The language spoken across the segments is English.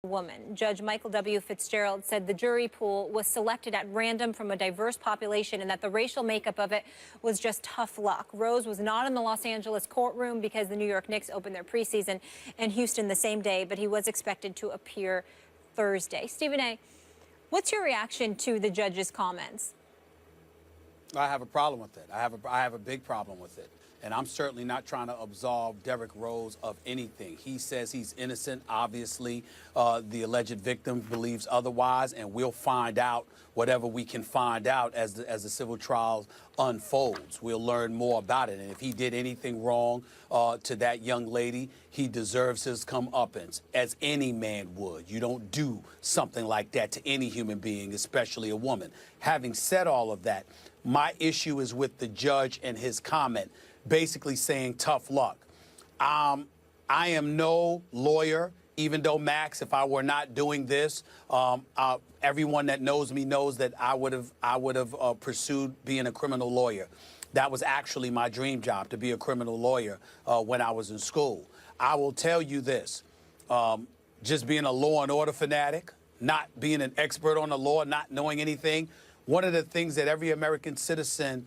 Woman. Judge Michael W. Fitzgerald said the jury pool was selected at random from a diverse population and that the racial makeup of it was just tough luck. Rose was not in the Los Angeles courtroom because the New York Knicks opened their preseason in Houston the same day, but he was expected to appear Thursday. Stephen A., what's your reaction to the judge's comments? I have a problem with it. I have a big problem with it. And I'm certainly not trying to absolve Derrick Rose of anything. He says he's innocent. Obviously, the alleged victim believes otherwise, and we'll find out whatever we can find out as the civil trial unfolds. We'll learn more about it. And if he did anything wrong to that young lady, he deserves his comeuppance, as any man would. You don't do something like that to any human being, especially a woman. Having said all of that, my issue is with the judge and his comment, basically saying tough luck. I am no lawyer, even though, Max, if I were not doing this, everyone that knows me knows that I would have pursued being a criminal lawyer. That was actually my dream job, to be a criminal lawyer when I was in school. I will tell you this, just being a law and order fanatic, not being an expert on the law, not knowing anything, one of the things that every American citizen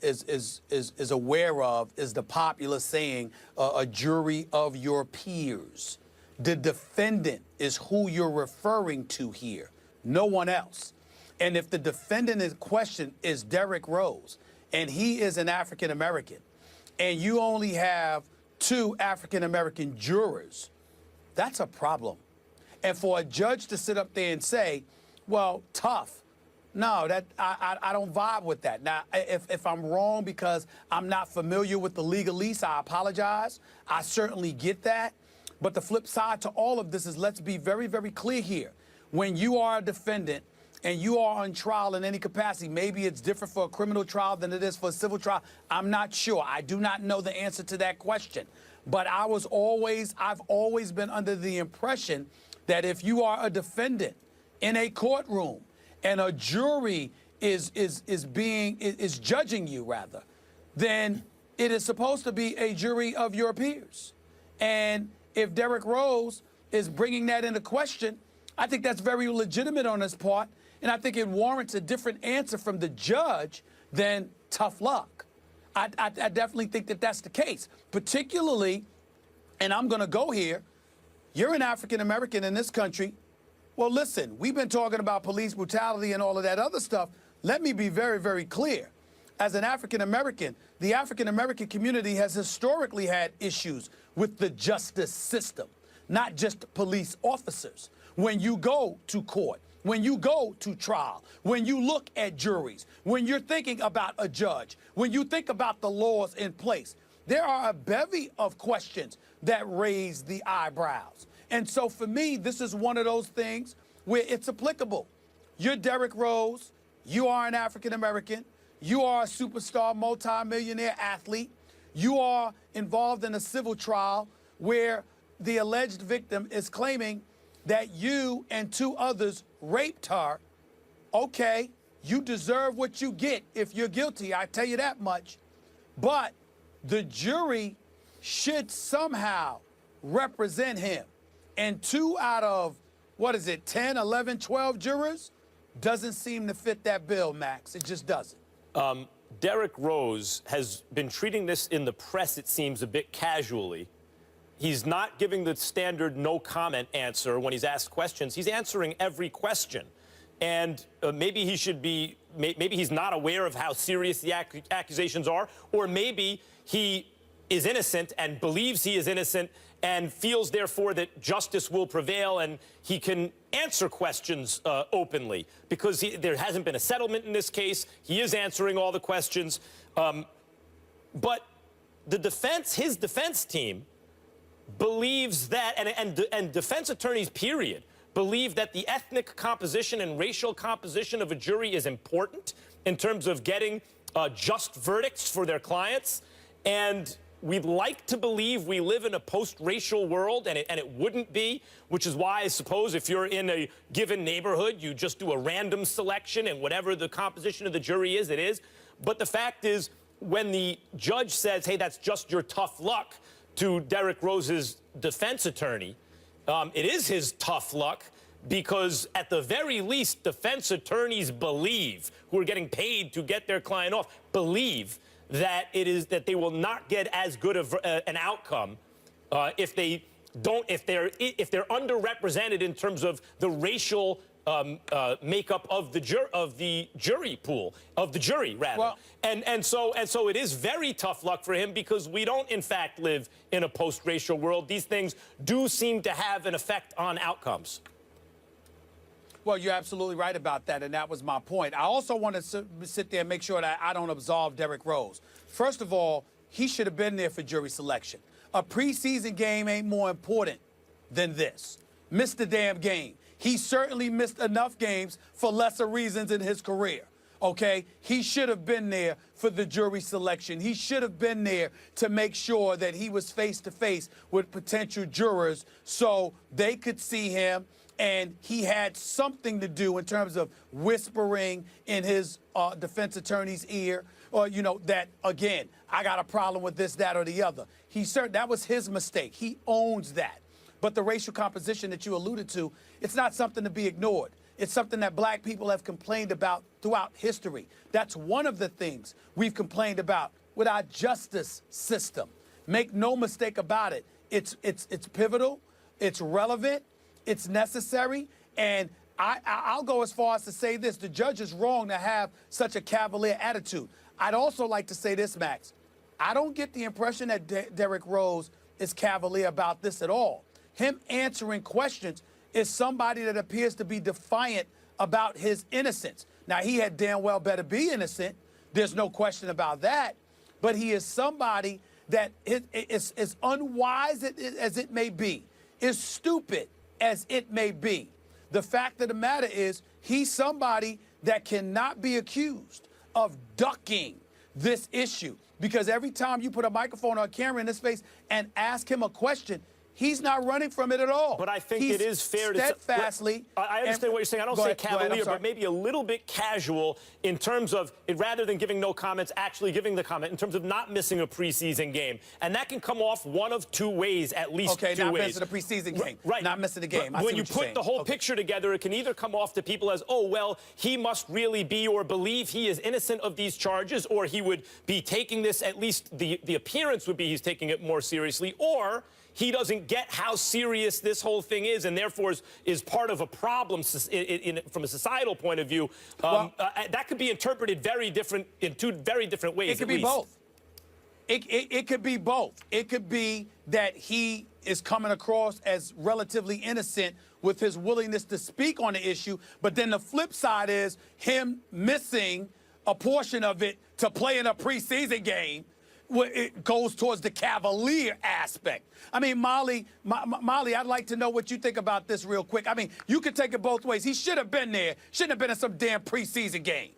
is aware of is the popular saying, a jury of your peers. The defendant is who you're referring to here, no one else. And if the defendant in question is Derrick Rose, and he is an African-American, and you only have 2 African-American jurors, that's a problem. And for a judge to sit up there and say, well, tough, no, that I don't vibe with that. Now, if I'm wrong because I'm not familiar with the legalese, I apologize. I certainly get that. But the flip side to all of this is, let's be very, very clear here. When you are a defendant and you are on trial in any capacity, maybe it's different for a criminal trial than it is for a civil trial. I'm not sure. I do not know the answer to that question. But I've always been under the impression that if you are a defendant in a courtroom, and a jury is judging you, rather, then it is supposed to be a jury of your peers. And if Derrick Rose is bringing that into question, I think that's very legitimate on his part, and I think it warrants a different answer from the judge than tough luck. I definitely think that that's the case, particularly, and I'm going to go here, you're an African-American in this country. Well, listen, we've been talking about police brutality and all of that other stuff. Let me be very, very clear. As an African-American, the African-American community has historically had issues with the justice system, not just police officers. When you go to court, when you go to trial, when you look at juries, when you're thinking about a judge, when you think about the laws in place, there are a bevy of questions that raise the eyebrows. And so for me, this is one of those things where it's applicable. You're Derrick Rose. You are an African-American. You are a superstar, multimillionaire athlete. You are involved in a civil trial where the alleged victim is claiming that you and 2 others raped her. Okay, you deserve what you get if you're guilty. I tell you that much. But the jury should somehow represent him. And 2 out of, 10, 11, 12 jurors doesn't seem to fit that bill, Max. It just doesn't. Derrick Rose has been treating this in the press, it seems, a bit casually. He's not giving the standard no comment answer when he's asked questions. He's answering every question. And maybe he should be, maybe he's not aware of how serious the accusations are, or maybe he is innocent and believes he is innocent and feels, therefore, that justice will prevail and he can answer questions openly because there hasn't been a settlement in this case. He is answering all the questions. But the defense, his defense team, believes that, and defense attorneys, period, believe that the ethnic composition and racial composition of a jury is important in terms of getting just verdicts for their clients. And we'd like to believe we live in a post-racial world, and it wouldn't be, which is why I suppose if you're in a given neighborhood, you just do a random selection, and whatever the composition of the jury is, it is. But the fact is, when the judge says, hey, that's just your tough luck to Derrick Rose's defense attorney, it is his tough luck, because at the very least, defense attorneys believe, who are getting paid to get their client off, believe that that they will not get as good of an outcome if they're underrepresented in terms of the racial makeup of the jury pool, of the jury rather. Well, and so it is very tough luck for him, because we don't in fact live in a post-racial world. These things do seem to have an effect on outcomes. Well, you're absolutely right about that, and that was my point. I also want to sit there and make sure that I don't absolve Derrick Rose. First of all, he should have been there for jury selection. A preseason game ain't more important than this. Missed the damn game. He certainly missed enough games for lesser reasons in his career, okay? He should have been there for the jury selection. He should have been there to make sure that he was face-to-face with potential jurors so they could see him, and he had something to do in terms of whispering in his defense attorney's ear, or, you know, that, again, I got a problem with this, that, or the other. That was his mistake. He owns that. But the racial composition that you alluded to, it's not something to be ignored. It's something that black people have complained about throughout history. That's one of the things we've complained about with our justice system. Make no mistake about it. It's pivotal, it's relevant, it's necessary, and I'll go as far as to say this. The judge is wrong to have such a cavalier attitude. I'd also like to say this, Max. I don't get the impression that Derrick Rose is cavalier about this at all. Him answering questions is somebody that appears to be defiant about his innocence. Now, he had damn well better be innocent. There's no question about that. But he is somebody that is unwise as it may be, is stupid as it may be. The fact of the matter is, he's somebody that cannot be accused of ducking this issue, because every time you put a microphone or a camera in his face and ask him a question, he's not running from it at all. But I think it is fair to steadfastly. I understand what you're saying. I don't say cavalier, but maybe a little bit casual in terms of rather than giving no comments, actually giving the comment in terms of not missing a preseason game. And that can come off one of two ways, at least two ways. Okay, not missing a preseason game. Right. Not missing the game. When you put the whole picture together, it can either come off to people as, oh, well, he must really be or believe he is innocent of these charges, or he would be taking this, at least the appearance would be he's taking it more seriously, or he doesn't get how serious this whole thing is, and therefore is part of a problem from a societal point of view. That could be interpreted in two very different ways. It could be both. It could be both. It could be that he is coming across as relatively innocent with his willingness to speak on the issue, but then the flip side is him missing a portion of it to play in a preseason game. It goes towards the cavalier aspect. I mean, Molly, I'd like to know what you think about this real quick. I mean, you could take it both ways. He should have been there. Shouldn't have been in some damn preseason game.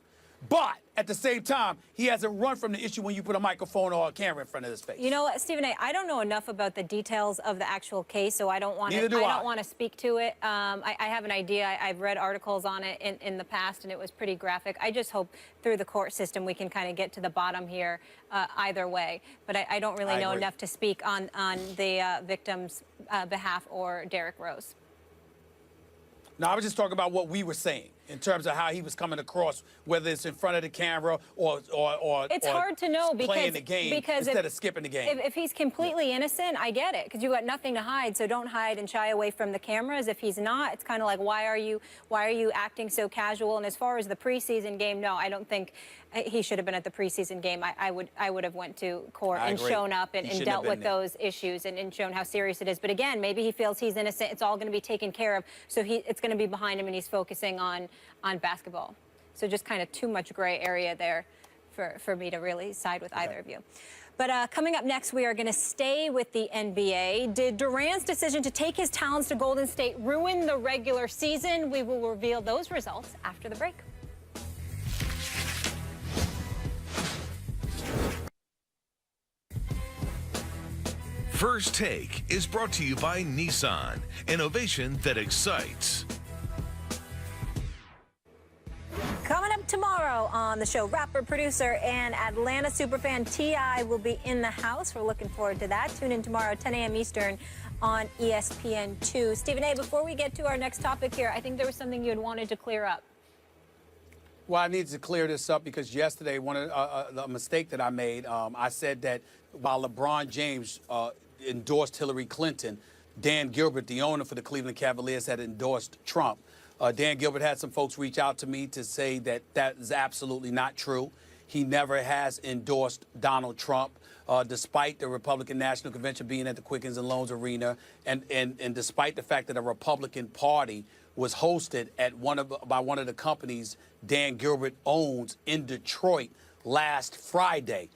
But at the same time, he hasn't run from the issue when you put a microphone or a camera in front of his face. You know what, Stephen A., I don't know enough about the details of the actual case, so I don't want to speak to it. I have an idea. I've read articles on it in the past, and it was pretty graphic. I just hope through the court system we can kind of get to the bottom here either way. But I don't really know enough to speak on the victim's behalf or Derrick Rose. No, I was just talking about what we were saying in terms of how he was coming across, whether it's in front of the camera or it's hard to know playing the game instead of skipping the game. If he's completely innocent, I get it, because you got nothing to hide, so don't hide and shy away from the cameras. If he's not, it's kind of like, why are you acting so casual? And as far as the preseason game, no, I don't think he should have been at the preseason game. I would have went to court and shown up and dealt with those issues and shown how serious it is. But again, maybe he feels he's innocent. It's all going to be taken care of, so it's going to be behind him, and he's focusing on basketball. So just kind of too much gray area there for me to really side with either of you. But coming up next, we are going to stay with the NBA. Did Durant's decision to take his talents to Golden State ruin the regular season? We will reveal those results after the break. First Take is brought to you by Nissan, innovation that excites. Coming up tomorrow on the show, rapper, producer, and Atlanta superfan T.I. will be in the house. We're looking forward to that. Tune in tomorrow, 10 a.m. Eastern on ESPN2. Stephen A., before we get to our next topic here, I think there was something you had wanted to clear up. Well, I needed to clear this up because yesterday, the mistake that I made, I said that while LeBron James endorsed Hillary Clinton, Dan Gilbert, the owner for the Cleveland Cavaliers, had endorsed Trump. Dan Gilbert had some folks reach out to me to say that that is absolutely not true. He never has endorsed Donald Trump, despite the Republican National Convention being at the Quickens and Loans Arena, and despite the fact that a Republican Party was hosted at by one of the companies Dan Gilbert owns in Detroit last Friday.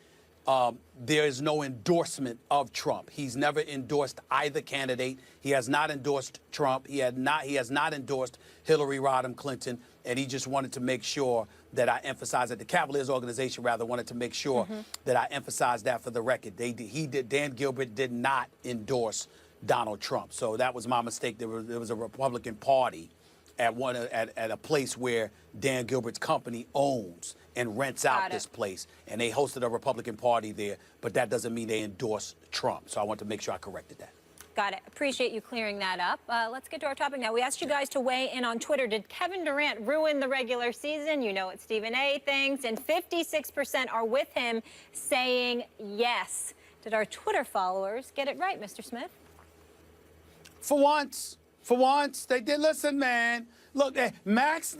There is no endorsement of Trump. He's never endorsed either candidate. He has not endorsed Trump. He has not endorsed Hillary Rodham Clinton. And he just wanted to make sure that I emphasize that the Cavaliers organization rather wanted to make sure that I emphasize that for the record. Dan Gilbert did not endorse Donald Trump. So that was my mistake. There was a Republican Party at a place where Dan Gilbert's company owns and rents out this place, and they hosted a Republican Party there, but that doesn't mean they endorse Trump. So I want to make sure I corrected that. Got it. Appreciate you clearing that up. Let's get to our topic now. We asked you guys to weigh in on Twitter. Did Kevin Durant ruin the regular season? You know what Stephen A. thinks, and 56% are with him, saying yes. Did our Twitter followers get it right, Mr. Smith? For once, they did. Listen, man. Look, Max,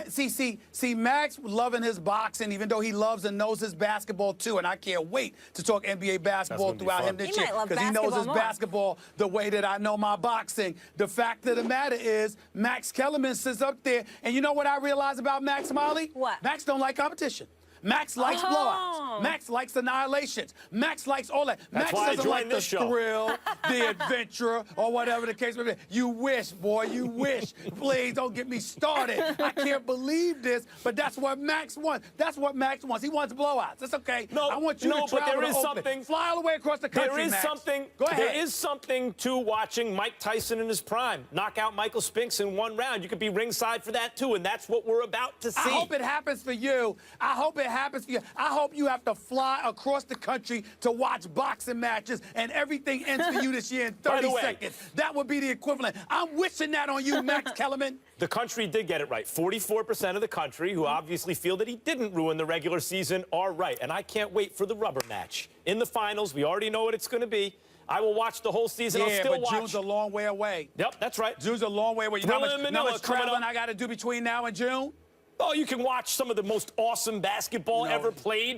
see, Max loving his boxing, even though he loves and knows his basketball too. And I can't wait to talk NBA basketball throughout him this year because he knows his basketball the way that I know my boxing. The fact of the matter is, Max Kellerman sits up there, and you know what I realize about Max, Molly? What? Max don't like competition. Max likes blowouts. Max likes annihilations. Max likes all that. Max doesn't like the thrill, the adventure, or whatever the case may be. You wish, boy, you wish. Please don't get me started. I can't believe this, but that's what Max wants. That's what Max wants. He wants blowouts. That's okay. No, I want you to travel but there is to Oakland. something. Fly all the way across the country, There is Max. something. Go ahead. There is something to watching Mike Tyson in his prime knock out Michael Spinks in one round. You could be ringside for that too, and that's what we're about to see. I hope it happens for you. I hope it happens for you. I hope you have to fly across the country to watch boxing matches and everything ends for you this year in 30 seconds. That would be the equivalent. I'm wishing that on you, Max Kellerman. The country did get it right. 44% of the country, who obviously feel that he didn't ruin the regular season, are right. And I can't wait for the rubber match. In the finals, we already know what it's going to be. I will watch the whole season. I'll still watch. June's a long way away. Yep, that's right. June's a long way away. You know how much traveling I got to do between now and June? Oh, you can watch some of the most awesome basketball ever played